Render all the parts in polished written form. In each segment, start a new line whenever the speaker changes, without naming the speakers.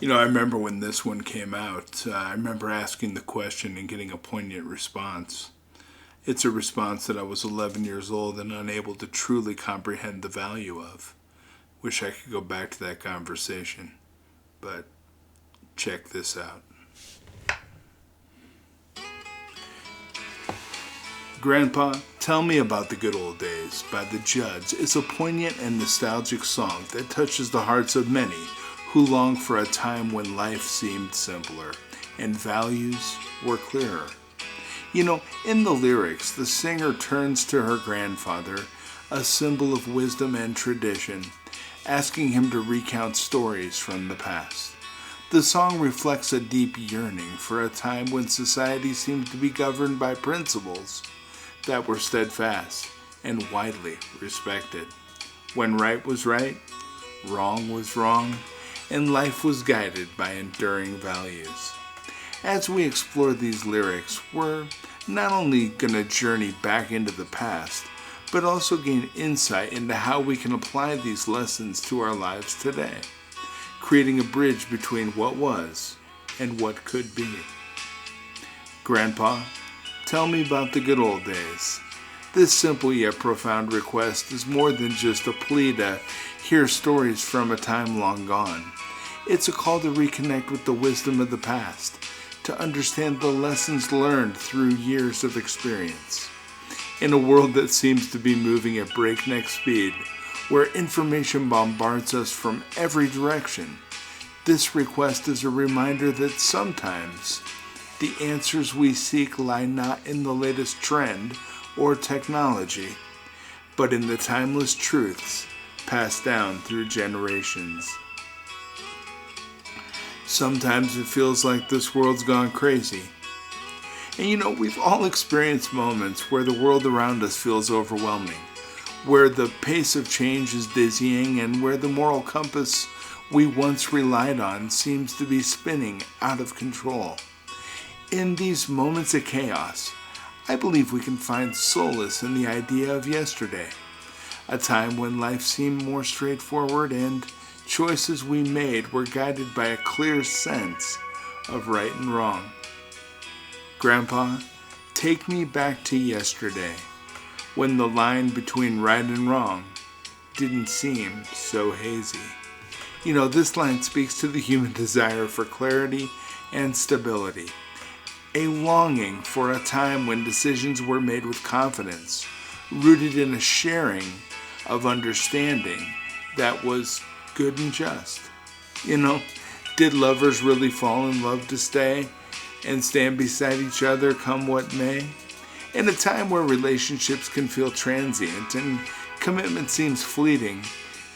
I remember when this one came out, I remember asking the question and getting a poignant response. It's a response that I was 11 years old and unable to truly comprehend the value of. Wish I could go back to that conversation. But check this out. Grandpa, Tell Me About the Good Old Days by the Judds is a poignant and nostalgic song that touches the hearts of many who long for a time when life seemed simpler and values were clearer. In the lyrics, the singer turns to her grandfather, a symbol of wisdom and tradition, asking him to recount stories from the past. The song reflects a deep yearning for a time when society seemed to be governed by principles that were steadfast and widely respected. When right was right, wrong was wrong, and life was guided by enduring values. As we explore these lyrics, we're not only going to journey back into the past, but also gain insight into how we can apply these lessons to our lives today, creating a bridge between what was and what could be. Grandpa, tell me about the good old days. This simple yet profound request is more than just a plea to hear stories from a time long gone. It's a call to reconnect with the wisdom of the past, to understand the lessons learned through years of experience. In a world that seems to be moving at breakneck speed, where information bombards us from every direction, this request is a reminder that sometimes the answers we seek lie not in the latest trend or technology, but in the timeless truths passed down through generations. Sometimes it feels like this world's gone crazy. And we've all experienced moments where the world around us feels overwhelming, where the pace of change is dizzying, and where the moral compass we once relied on seems to be spinning out of control. In these moments of chaos, I believe we can find solace in the idea of yesterday, a time when life seemed more straightforward and choices we made were guided by a clear sense of right and wrong. Grandpa, take me back to yesterday, when the line between right and wrong didn't seem so hazy. This line speaks to the human desire for clarity and stability, a longing for a time when decisions were made with confidence, rooted in a sharing of understanding that was good and just. Did lovers really fall in love to stay and stand beside each other come what may? In a time where relationships can feel transient and commitment seems fleeting,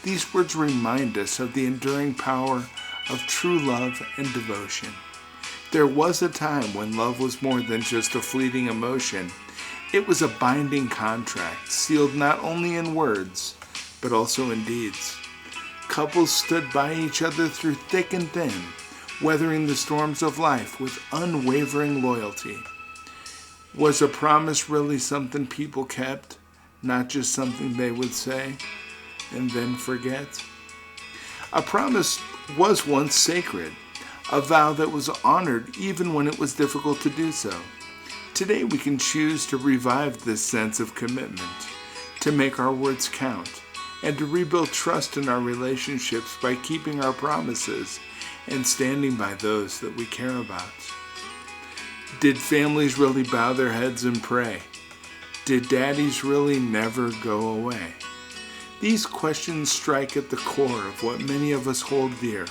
these words remind us of the enduring power of true love and devotion. There was a time when love was more than just a fleeting emotion. It was a binding contract, sealed not only in words, but also in deeds. Couples stood by each other through thick and thin, weathering the storms of life with unwavering loyalty. Was a promise really something people kept, not just something they would say and then forget? A promise was once sacred, a vow that was honored even when it was difficult to do so. Today we can choose to revive this sense of commitment, to make our words count, and to rebuild trust in our relationships by keeping our promises and standing by those that we care about. Did families really bow their heads and pray? Did daddies really never go away? These questions strike at the core of what many of us hold dear: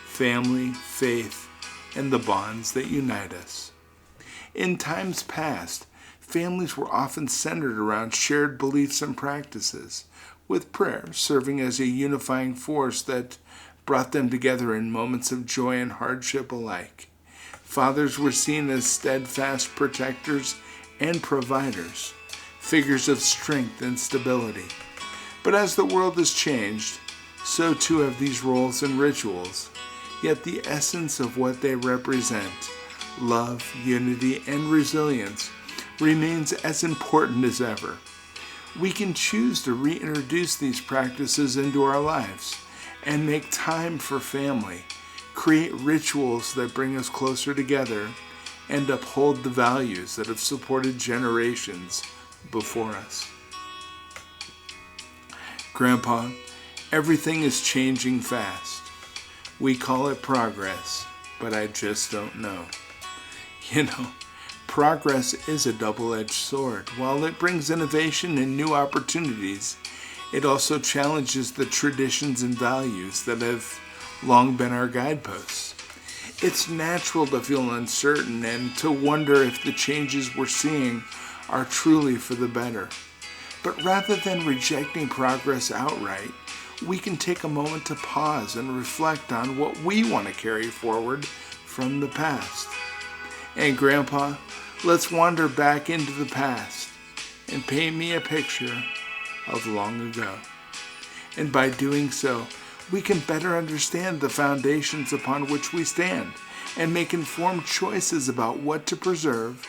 family, faith, and the bonds that unite us. In times past, families were often centered around shared beliefs and practices, with prayer serving as a unifying force that brought them together in moments of joy and hardship alike. Fathers were seen as steadfast protectors and providers, figures of strength and stability. But as the world has changed, so too have these roles and rituals. Yet the essence of what they represent, love, unity, and resilience, remains as important as ever. We can choose to reintroduce these practices into our lives and make time for family, create rituals that bring us closer together, and uphold the values that have supported generations before us. Grandpa, everything is changing fast. We call it progress, but I just don't know. You know, progress is a double-edged sword. While it brings innovation and new opportunities, it also challenges the traditions and values that have long been our guideposts. It's natural to feel uncertain and to wonder if the changes we're seeing are truly for the better. But rather than rejecting progress outright, we can take a moment to pause and reflect on what we want to carry forward from the past. And Grandpa, let's wander back into the past and paint me a picture of long ago. And by doing so, we can better understand the foundations upon which we stand and make informed choices about what to preserve,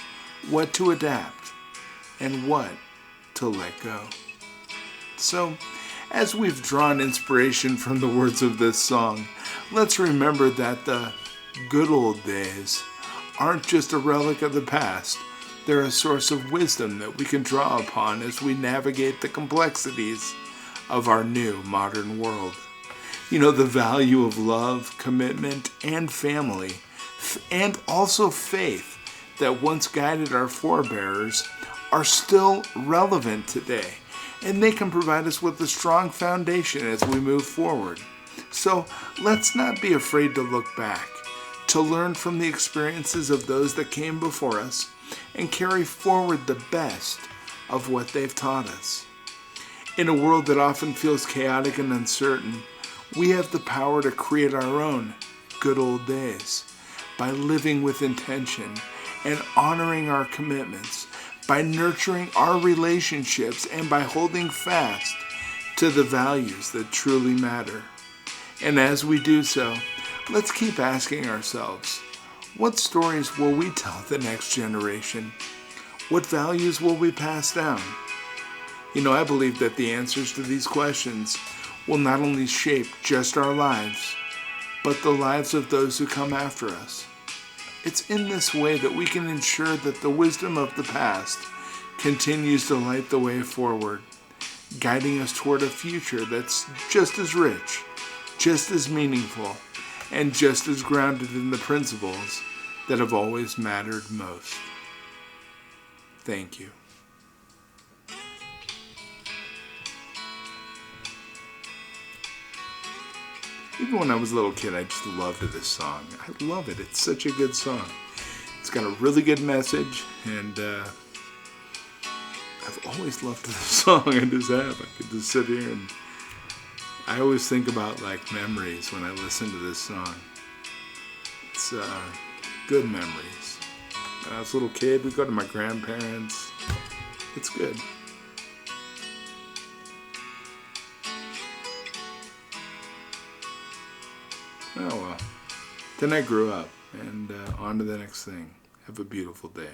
what to adapt, and what to let go. So, as we've drawn inspiration from the words of this song, let's remember that the good old days aren't just a relic of the past. They're a source of wisdom that we can draw upon as we navigate the complexities of our new modern world. You know, the value of love, commitment, and family, and also faith that once guided our forebears are still relevant today, and they can provide us with a strong foundation as we move forward. So let's not be afraid to look back, to learn from the experiences of those that came before us, and carry forward the best of what they've taught us. In a world that often feels chaotic and uncertain, we have the power to create our own good old days by living with intention and honoring our commitments, by nurturing our relationships, and by holding fast to the values that truly matter. And as we do so, let's keep asking ourselves, what stories will we tell the next generation? What values will we pass down? You know, I believe that the answers to these questions will not only shape just our lives, but the lives of those who come after us. It's in this way that we can ensure that the wisdom of the past continues to light the way forward, guiding us toward a future that's just as rich, just as meaningful, and just as grounded in the principles that have always mattered most. Thank you. Even when I was a little kid, I just loved this song. I love it. It's such a good song. It's got a really good message, and I've always loved this song. I just have. I could just sit here and I always think about like memories when I listen to this song. It's good memories. When I was a little kid, we'd go to my grandparents. It's good. Oh well. Then I grew up, and on to the next thing. Have a beautiful day.